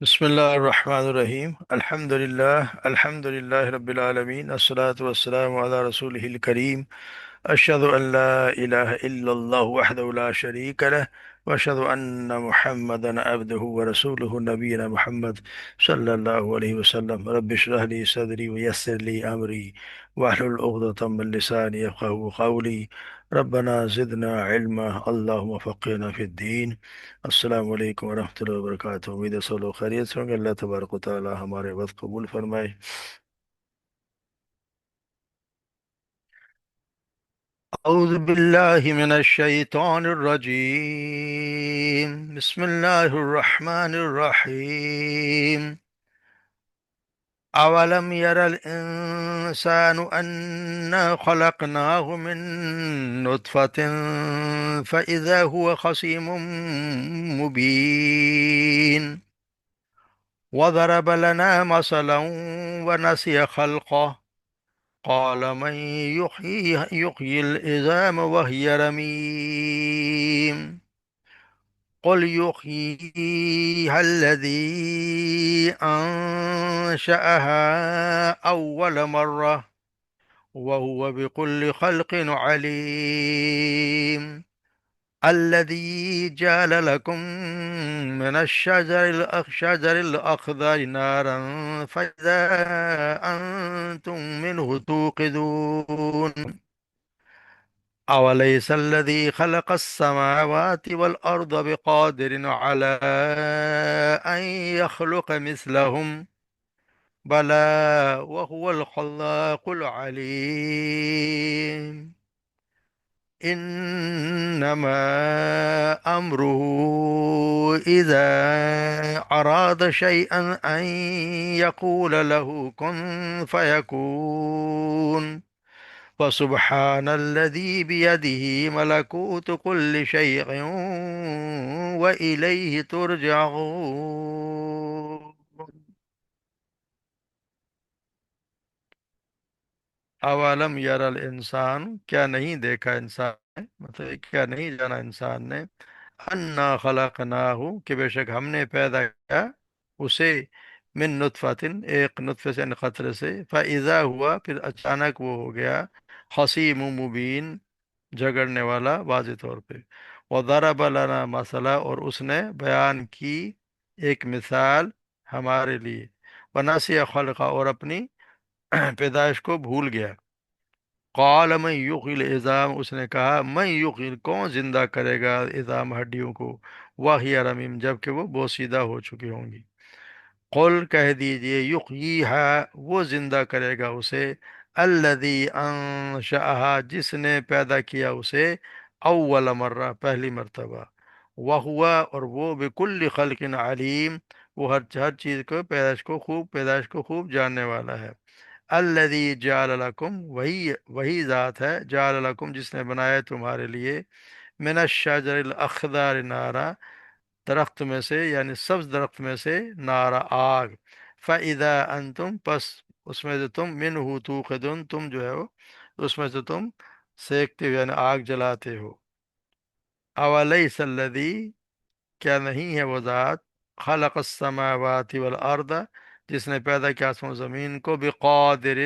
بسم اللہ الرحمن الرحیم الحمد للہ رب العالمین الصلاۃ والسلام علی رسولہ الکریم اشہد ان لا الہ الا اللہ وحدہ لا شریک لہ واشہد ان محمدا عبدہ ورسولہ نبینا محمد صلی اللہ علیہ وسلم رب اشرح لی صدری ویسر لی امری واحلل عقدۃ من لسانی یفقہوا قولی ربنا زدنا علما اللہم فقہنا فی الدین۔ السلام علیکم ورحمۃ اللہ وبرکاتہ۔ امید ہے سب لوگ خیریت سے ہوں گے۔ اللہ تبارک و تعالی ہمارے وقت قبول فرمائے۔ اعوذ باللہ من الشیطان الرجیم، بسم اللہ الرحمن الرحیم۔ اولم یر الانسان انا خلقناه من نطفة فاذا هو خصیم مبین وضرب لنا مثلا ونسي خلقه قال من يحيي العظام وهي رميم قل يحييها الذي أنشأها أول مرة وهو بكل خلق عليم الذي جعل لكم من الشجر الأخضر نارا فإذا أنتم منه توقدون أوليس الذي خلق السماوات والأرض بقادر على أن يخلق مثلهم بلى وهو الخلاق العليم إنما أمره إذا أراد شيئا أن يقول له كن فيكون فسبحان الذي بيده ملكوت كل شيء وإليه ترجعون۔ اولم یر الانسان، کیا نہیں دیکھا انسان نے، مطلب کیا نہیں جانا انسان نے، انا خلقناہ کہ بے شک ہم نے پیدا کیا اسے، من نطفۃ ایک نطفے سے، قطرے سے، فاذا ہوا پھر اچانک وہ ہو گیا، خصیم مبین جھگڑنے والا واضح طور پہ، وضرب لنا مسئلہ اور اس نے بیان کی ایک مثال ہمارے لیے، ونسی خلقہ اور اپنی پیدائش کو بھول گیا، قال من یحیی العظام اس نے کہا من یحیی کون زندہ کرے گا عظام ہڈیوں کو، وہی رمیم جبکہ وہ بوسیدہ ہو چکی ہوں گی، قل کہہ دیجئے یحییہا وہ زندہ کرے گا اسے، الذی انشأہا جس نے پیدا کیا اسے، اول مرہ پہلی مرتبہ، وہوا اور وہ بکل خلق علیم وہ ہر چیز کو پیدائش کو خوب جاننے والا ہے، الذی جعل لکم وہی ذات ہے، جعل لکم جس نے بنایا تمہارے لیے، من الشجر الاخضر نارا درخت میں سے یعنی سبز درخت میں سے، نارا آگ، فَإِذَا أَنْتُمْ پس اس میں سے تم مِنْهُ تُوقِدُونَ تم جو ہے وہ اس میں سے تم سیکتے ہو یعنی آگ جلاتے ہو، أَوَلَيْسَ الَّذِي کیا نہیں ہے وہ ذات، خلق السماوات والارض جس نے پیدا کیا آسمان و زمین کو، بقادر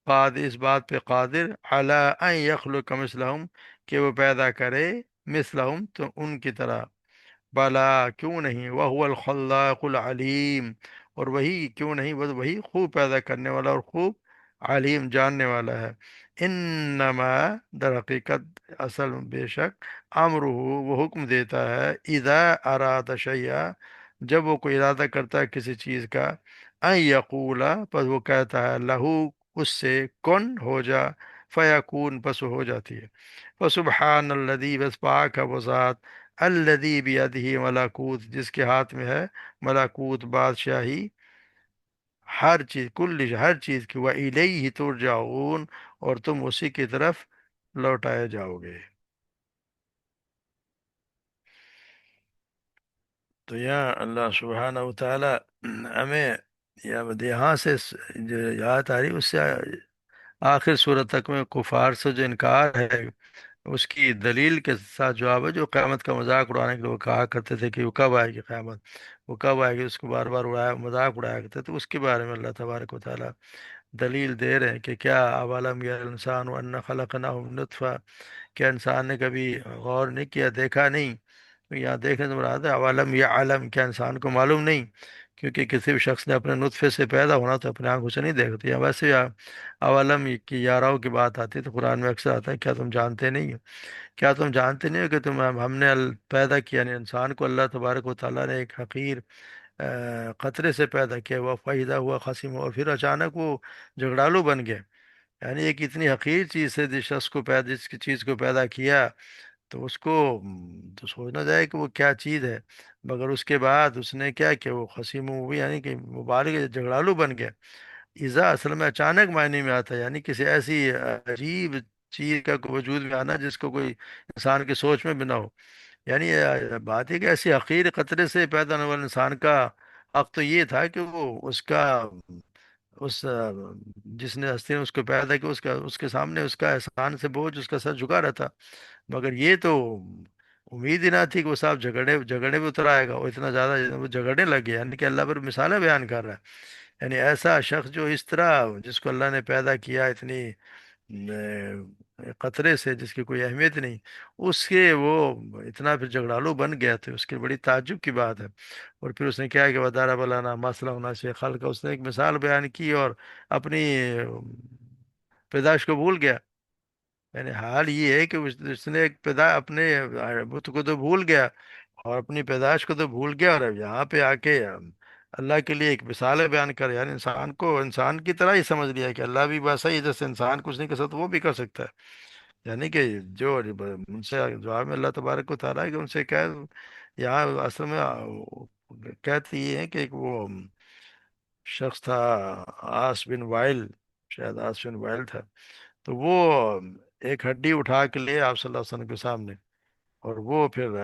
قادر اس بات پہ قادر، علی ان یخلق مثلہم کہ وہ پیدا کرے، مثلہم تو ان کی طرح، بلا کیوں نہیں، وہو الخلاق العلیم اور وہی کیوں نہیں وہی خوب پیدا کرنے والا اور خوب علیم جاننے والا ہے، انما در حقیقت اصل میں بے شک، امرہ وہ حکم دیتا ہے، اذا اراد شیئا جب وہ کوئی ارادہ کرتا ہے کسی چیز کا، ان یقولا پس وہ کہتا ہے، لہو اس سے، کن ہو جا، فیکون پس وہ ہو جاتی ہے، فسبحان الذی بس پاک ہے وہ ذات، الذی بیدہ ملکوت جس کے ہاتھ میں ہے ملکوت بادشاہی، ہر چیز ہر چیز کی، وَإِلَيْهِ تُرْجَعُونَ اور تم اسی کی طرف لوٹائے جاؤ گے۔ تو یہاں اللہ سبحانہ و تعالی ہمیں یہاں سے جو یاد آ رہی اس سے آخر صورت تک میں کفار سے جو انکار ہے اس کی دلیل کے ساتھ جواب ہے، جو قیامت کا مذاق اڑانے کے لیے وہ کہا کرتے تھے کہ وہ کب آئے گی قیامت، وہ کب آئے گی، اس کو بار بار اڑایا مذاق اڑایا کرتے تھے، تو اس کے بارے میں اللہ تبارک و تعالیٰ دلیل دے رہے ہیں کہ کیا اولم یا انسان ان خلقناہ من نطفہ، کیا انسان نے کبھی غور نہیں کیا، دیکھا نہیں؟ تو یہاں دیکھنے سے مراد ہے عالم یا عالم، کیا انسان کو معلوم نہیں؟ کیونکہ کسی بھی شخص نے اپنے نطفے سے پیدا ہونا تو اپنے آنکھوں سے نہیں دیکھتی ہے، ویسے اولم کی یاراؤں کی بات آتی ہے تو قرآن میں اکثر آتا ہے کیا تم جانتے نہیں ہو، کیا تم جانتے نہیں ہو کہ ہم نے پیدا کیا، یعنی انسان کو اللہ تبارک و تعالیٰ نے ایک حقیر قطرے سے پیدا کیا ہوا، فائدہ ہوا خصیم، اور پھر اچانک وہ جھگڑالو بن گیا، یعنی ایک اتنی حقیر چیز سے جس شخص کو پیدا، جس کی چیز کو پیدا کیا، تو اس کو تو سوچنا جائے کہ وہ کیا چیز ہے، مگر اس کے بعد اس نے کیا کہ وہ خصیم ہوئی، یعنی کہ مبالغ جھگڑالو بن گیا۔ ایزا اصل میں اچانک معنی میں آتا ہے، یعنی کسی ایسی عجیب چیز کا وجود میں آنا جس کو کوئی انسان کی سوچ میں بھی نہ ہو، یعنی بات ہے کہ ایسی حقیر قطرے سے پیدا ہونے والے انسان کا حق تو یہ تھا کہ وہ اس کا اس جس نے ہستی نے اس کو پیدا کیا، اس کے سامنے اس کا احسان سے بوجھ اس کا سر جھکا رہتا، مگر یہ تو امید ہی نہ تھی کہ وہ صاحب جھگڑے جھگڑے میں اتر آئے گا، وہ اتنا زیادہ وہ جھگڑنے لگ گیا، یعنی کہ اللہ پر مثالیں بیان کر رہا ہے، یعنی ایسا شخص جو اس طرح جس کو اللہ نے پیدا کیا اتنی قطرے سے جس کی کوئی اہمیت نہیں، اس کے وہ اتنا پھر جھگڑالو بن گیا تھا، اس کی بڑی تعجب کی بات ہے۔ اور پھر اس نے کیا کہ ودارا بلانا مسئلہ ہونا سے خل کا، اس نے ایک مثال بیان کی اور اپنی پیدائش کو بھول گیا، یعنی حال یہ ہے کہ اس نے ایک اپنے بت کو تو بھول گیا اور اپنی پیدائش کو تو بھول گیا، اور اب یہاں پہ آ کے اللہ کے لیے ایک مثال بیان کر، یعنی انسان کو انسان کی طرح ہی سمجھ لیا کہ اللہ بھی ویسا ہی ہے، جیسے انسان کچھ نہیں کر سکتا وہ بھی کر سکتا ہے، یعنی کہ جو ان سے جواب میں اللہ تبارک و تعالیٰ ہے کہ ان سے کیا، یہاں اصل میں کہتے یہ ہے کہ ایک وہ شخص تھا آس بن وائل، شاید آس بن وائل تھا، تو وہ ایک ہڈی اٹھا کے لے آپ صلی اللہ علیہ وسلم کے سامنے، اور وہ پھر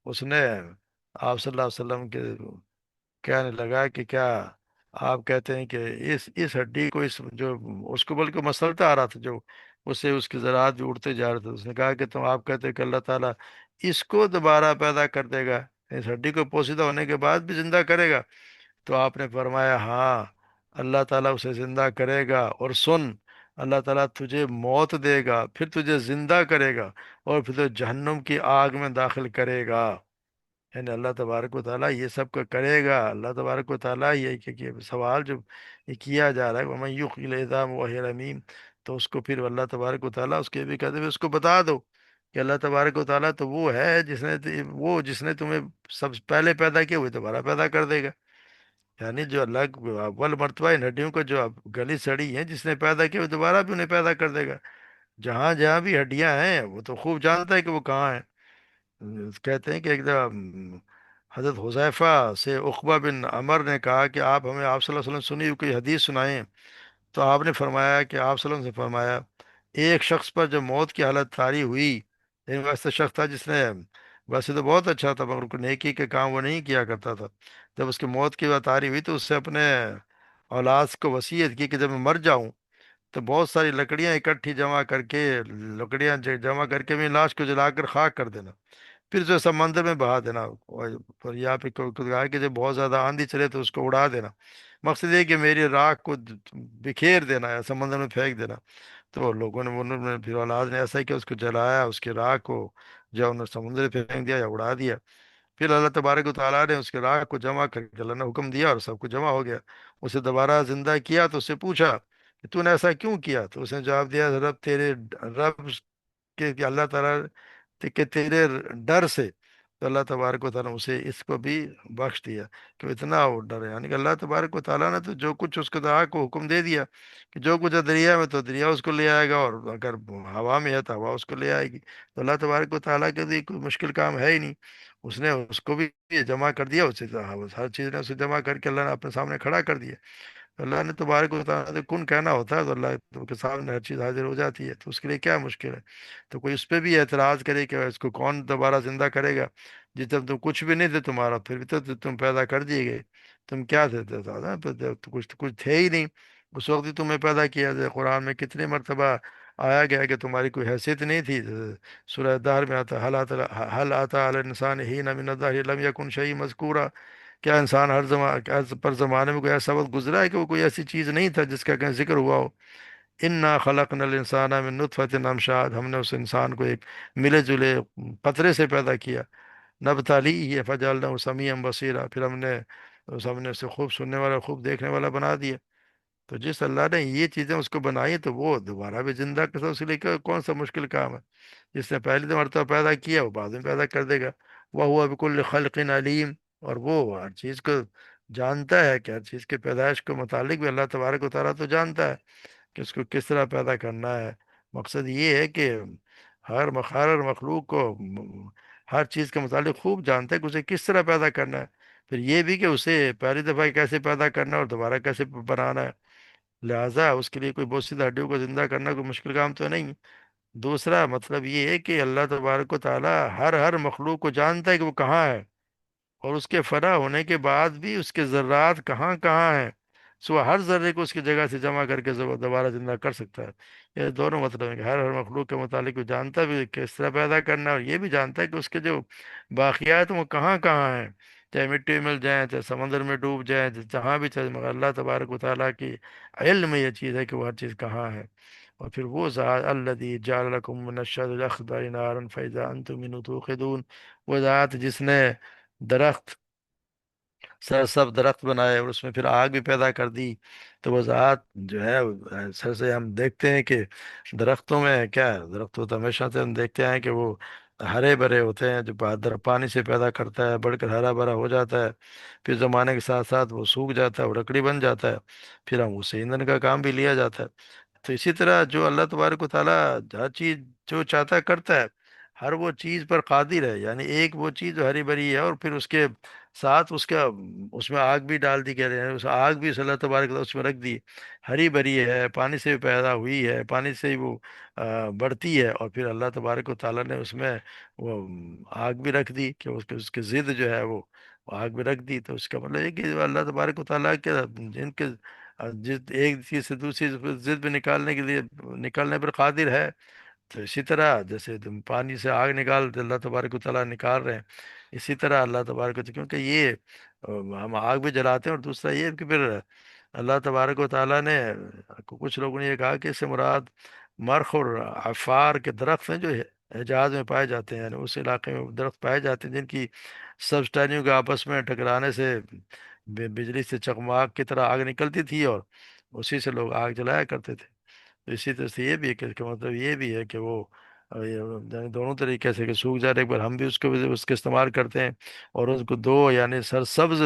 اس نے آپ صلی اللہ علیہ وسلم کے کہنے لگا کہ کیا آپ کہتے ہیں کہ اس ہڈی کو، اس جو اس کو بلکہ مسلتا آ رہا تھا، جو اس سے اس کے ذرات بھی اڑتے جا رہے تھے، اس نے کہا کہ تم آپ کہتے ہیں کہ اللہ تعالیٰ اس کو دوبارہ پیدا کر دے گا، اس ہڈی کو پوسیدہ ہونے کے بعد بھی زندہ کرے گا؟ تو آپ نے فرمایا ہاں، اللہ تعالیٰ اسے زندہ کرے گا، اور سن، اللہ تعالیٰ تجھے موت دے گا، پھر تجھے زندہ کرے گا، اور پھر تو جہنم کی آگ میں داخل کرے گا، یعنی اللہ تبارک و تعالیٰ یہ سب کا کرے گا، اللہ تبارک و تعالیٰ یہ کہ سوال جو یہ کیا جا رہا ہے وَمَن يُحْيِي الْعِظَامَ وَهِيَ رَمِيمٌ، تو اس کو پھر اللہ تبارک و تعالیٰ اس کے بھی کہتے ہیں اس کو بتا دو کہ اللہ تبارک و تعالیٰ تو وہ ہے جس نے تمہیں سب پہلے پیدا کیا، وہ دوبارہ پیدا کر دے گا، یعنی جو اللہ اول مرتبہ ان ہڈیوں کو جو اب گلی سڑی ہیں جس نے پیدا کیا وہ دوبارہ بھی انہیں پیدا کر دے گا، جہاں جہاں بھی ہڈیاں ہیں وہ تو خوب جانتا ہے کہ وہ کہاں ہیں۔ کہتے ہیں کہ ایک دفعہ حضرت حذیفہ سے عقبہ بن عمر نے کہا کہ آپ ہمیں آپ صلی اللہ علیہ وسلم سنی ہوئی کوئی حدیث سنائیں، تو آپ نے فرمایا کہ آپ صلی اللہ علیہ وسلم سے فرمایا ایک شخص پر جب موت کی حالت طاری ہوئی، یعنی ویسے شخص تھا جس نے ویسے تو بہت اچھا تھا مگر کوئی نیکی کے کام وہ نہیں کیا کرتا تھا، جب اس کی موت کی بات طاری ہوئی تو اس سے اپنے اولاد کو وصیت کی کہ جب میں مر جاؤں تو بہت ساری لکڑیاں اکٹھی جمع کر کے، لکڑیاں جمع کر کے میری لاش کو جلا کر خاک کر دینا، پھر جو سمندر میں بہا دینا، اور یہاں پہ کہا کہ جب بہت زیادہ آندھی چلے تو اس کو اڑا دینا، مقصد یہ کہ میری راکھ کو بکھیر دینا یا سمندر میں پھینک دینا۔ تو لوگوں نے انہوں نے پھر اولاد نے ایسا ہی کہ اس کو جلایا، اس کی راکھ کو جو انہوں نے سمندر میں پھینک دیا یا اڑا دیا، پھر اللہ تبارک و تعالیٰ نے اس کے راکھ کو جمع کر کے، اللہ نے حکم دیا اور سب کو جمع ہو گیا، اسے دوبارہ زندہ کیا تو اس سے پوچھا کہ تو نے ایسا کیوں کیا، تو اس نے جواب دیا رب کہ اللہ تعالیٰ کہ تیرے ڈر سے، تو اللہ تبارک و تعالیٰ نے اسے اس کو بھی بخش دیا کہ وہ اتنا وہ ڈر ہے، یعنی کہ اللہ تبارک و تعالیٰ نے تو جو کچھ اس کو دعا کو حکم دے دیا کہ جو کچھ ہے دریا میں تو دریا اس کو لے آئے گا، اور اگر ہوا میں ہے تو ہوا اس کو لے آئے گی، تو اللہ تبارک و تعالیٰ کے لیے کوئی مشکل کام ہے ہی نہیں، اس نے اس کو بھی جمع کر دیا، اسے ہر چیز نے اسے جمع کر کے اللہ نے اپنے سامنے کھڑا کر دیا، اللہ نے تبارک و تعالیٰ سے کن کہنا ہوتا ہے تو اللہ کے سامنے ہر چیز حاضر ہو جاتی ہے، تو اس کے لیے کیا مشکل ہے؟ تو کوئی اس پہ بھی اعتراض کرے کہ اس کو کون دوبارہ زندہ کرے گا، جس جب تم کچھ بھی نہیں تھے تمہارا، پھر بھی تو تم پیدا کر دیے گئے، تم کیا تھے تو کچھ تھے ہی نہیں، اس وقت ہی تمہیں پیدا کیا جائے، قرآن میں کتنے مرتبہ آیا گیا کہ تمہاری کوئی حیثیت نہیں تھی۔ سورہ دہر میں آتا حل آتا علی الانسان حین من الدہر لم یکن شیئا مذکورا، کیا انسان ہر پر زمانے میں کوئی ایسا وقت گزرا ہے کہ وہ کوئی ایسی چیز نہیں تھا جس کا کہیں ذکر ہوا ہو؟ انا خلقنا الانسان من نطفۃ امشاج، ہم نے اس انسان کو ایک ملے جلے قطرے سے پیدا کیا، نبتلی فجعلناہ سمیعا بصیرا، پھر ہم نے اسے خوب سننے والا خوب دیکھنے والا بنا دیا۔ تو جس اللہ نے یہ چیزیں اس کو بنائی تو وہ دوبارہ بھی زندہ کر سکتا، اس کے لیے کون سا مشکل کام ہے؟ جس نے پہلی مرتبہ پیدا کیا وہ بعد میں پیدا کر دے گا۔ وہ ہوا بكل خلق علیم، اور وہ ہر چیز کو جانتا ہے کہ ہر چیز کے پیدائش کو متعلق بھی اللہ تبارک و تعالیٰ تو جانتا ہے کہ اس کو کس طرح پیدا کرنا ہے۔ مقصد یہ ہے کہ ہر مخلوق کو ہر چیز کے متعلق خوب جانتا ہے کہ اسے کس طرح پیدا کرنا ہے، پھر یہ بھی کہ اسے پہلی دفعہ کیسے پیدا کرنا ہے اور دوبارہ کیسے بنانا ہے۔ لہٰذا اس کے لیے کوئی بہت سی ہڈیوں کو زندہ کرنا کوئی مشکل کام تو نہیں۔ دوسرا مطلب یہ ہے کہ اللہ تبارک و تعالیٰ ہر مخلوق کو جانتا ہے کہ وہ کہاں ہے، اور اس کے فنا ہونے کے بعد بھی اس کے ذرات کہاں کہاں ہیں، سو ہر ذرے کو اس کی جگہ سے جمع کر کے دوبارہ زندہ کر سکتا ہے۔ یہ دونوں مطلب ہیں کہ ہر مخلوق کے متعلق وہ جانتا بھی کہ کس طرح پیدا کرنا ہے، اور یہ بھی جانتا ہے کہ اس کے جو باقیات ہیں وہ کہاں کہاں ہیں، چاہے مٹی میں مل جائیں، چاہے سمندر میں ڈوب جائیں، جہاں بھی چاہے، مگر اللہ تبارک و تعالیٰ کی علم میں یہ چیز ہے کہ وہ ہر چیز کہاں ہے۔ اور پھر وہ ذات الذی جعل لکم من الشجر الاخضر نارا فاذا انتم منه توقدون، وہ ذات جس نے درخت سب درخت بنائے اور اس میں پھر آگ بھی پیدا کر دی، تو وہ ذات جو ہے سر سے ہم دیکھتے ہیں کہ درختوں میں کیا ہے، درخت تو ہمیشہ سے ہم دیکھتے ہیں کہ وہ ہرے بھرے ہوتے ہیں، جو پانی سے پیدا کرتا ہے بڑھ کر ہرا بھرا ہو جاتا ہے، پھر زمانے کے ساتھ ساتھ وہ سوکھ جاتا ہے اور لکڑی بن جاتا ہے، پھر ہم اسے ایندھن کا کام بھی لیا جاتا ہے۔ تو اسی طرح جو اللہ تبارک و تعالیٰ ہر چیز جو چاہتا ہے کرتا ہے، ہر وہ چیز پر قادر ہے، یعنی ایک وہ چیز جو ہری بھری ہے اور پھر اس کے ساتھ اس میں آگ بھی ڈال دی، کہہ رہے ہیں اس آگ بھی صلی اللہ تبارک و تعالیٰ اس میں رکھ دی، ہری بھری ہے، پانی سے پیدا ہوئی ہے، پانی سے ہی وہ بڑھتی ہے، اور پھر اللہ تبارک و تعالیٰ نے اس میں وہ آگ بھی رکھ دی کہ اس کے ضد جو ہے وہ آگ بھی رکھ دی۔ تو اس کا مطلب یہ کہ اللہ تبارک و تعالیٰ کے جن کے جس ایک چیز سے دوسری ضد میں نکالنے کے لیے نکالنے پر قادر ہے، تو اسی طرح جیسے تم پانی سے آگ اللہ تبارک و تعالیٰ نکال رہے ہیں، اسی طرح اللہ تبارک و تعالیٰ، کیونکہ یہ ہم آگ بھی جلاتے ہیں، اور دوسرا یہ کہ پھر اللہ تبارک و تعالیٰ نے کچھ لوگوں نے یہ کہا کہ اس سے مراد مرخ اور عفار کے درخت ہیں جو حجاز میں پائے جاتے ہیں، یعنی اس علاقے میں درخت پائے جاتے ہیں جن کی سبز کے آپس میں ٹکرانے سے بجلی سے چکماق کی طرح آگ نکلتی تھی، اور اسی سے لوگ آگ جلایا کرتے تھے۔ تو اسی طرح سے یہ بھی ہے کہ اس کا مطلب یہ بھی ہے کہ وہ یعنی دونوں طریقے سے کہ سوکھ جانے کے بعد ہم بھی اس کے استعمال کرتے ہیں، اور اس کو دو یعنی سرسبز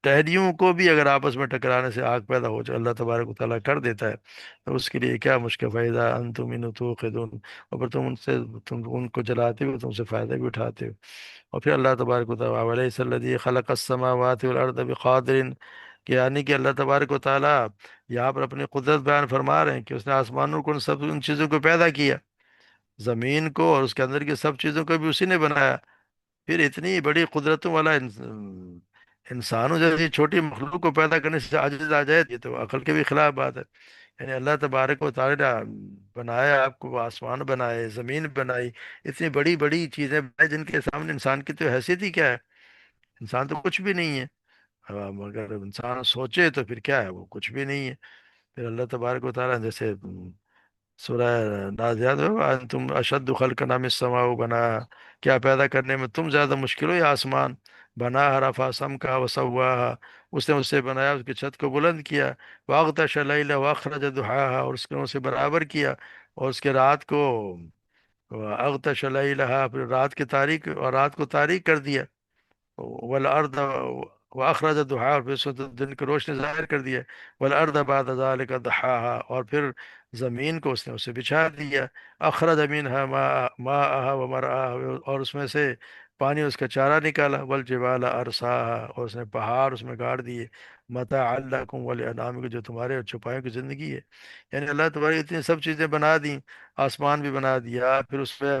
ٹہنیوں کو بھی اگر آپس میں ٹکرانے سے آگ پیدا ہو جائے اللہ تبارک و تعالیٰ کر دیتا ہے، تو اس کے لیے کیا مشکل فائدہ انتم منہ توقدون، اور پھر تم ان کو جلاتے ہو، تم سے فائدہ بھی اٹھاتے ہو۔ اور پھر اللہ تبارک و تعالیٰ وَلَيْسَ الَّذِي خَلَقَ السَّمَاوَاتِ وَالْأَرْضَ بِقَادِرٍ، کہ یعنی کہ اللہ تبارک و تعالیٰ یہاں پر اپنی قدرت بیان فرما رہے ہیں کہ اس نے آسمانوں کو ان چیزوں کو پیدا کیا، زمین کو اور اس کے اندر کی سب چیزوں کو بھی اسی نے بنایا، پھر اتنی بڑی قدرتوں والا انسانوں جیسی چھوٹی مخلوق کو پیدا کرنے سے عاجز آ جائے، یہ تو عقل کے بھی خلاف بات ہے۔ یعنی اللہ تبارک و تعالیٰ بنایا آپ کو، وہ آسمان بنائے، زمین بنائی، اتنی بڑی بڑی چیزیں بنائی جن کے سامنے انسان کی تو حیثیت ہی کیا ہے، انسان تو کچھ بھی نہیں ہے۔ اب اگر انسان سوچے تو پھر کیا ہے، وہ کچھ بھی نہیں ہے۔ پھر اللہ تبارک و تعالیٰ جیسے سورہ نازیات میں تم اشد خلق نام السماء بنا، کیا پیدا کرنے میں تم زیادہ مشکل ہو یا آسمان؟ بنا رفع سمکا وسواہا، اس نے اسے بنایا، اس کی چھت کو بلند کیا، واغطش اللیل واخرج ضحاہا، اور اس نے اسے برابر کیا، اور اس کے رات کو اغطش لیلہا، پھر رات کی تاریک اور رات کو تاریک کر دیا، والارض واخرج ضحاها، اور پھر اس نے دن کی روشنی ظاہر کر دیا، والارض بعد ذلك ضحاها، اور پھر زمین کو اس نے اسے بچھا دیا، اخرج منها ماءها ومرعاها، اور اس میں سے پانی اس کا چارہ نکالا، والجبال ارساها، اور اس نے پہاڑ اس میں گاڑ دیے، متاعا لکم ولانعامکم، جو تمہارے اور چھپائیوں کی زندگی ہے۔ یعنی اللہ تبارک اتنی سب چیزیں بنا دی، آسمان بھی بنا دیا، پھر اس میں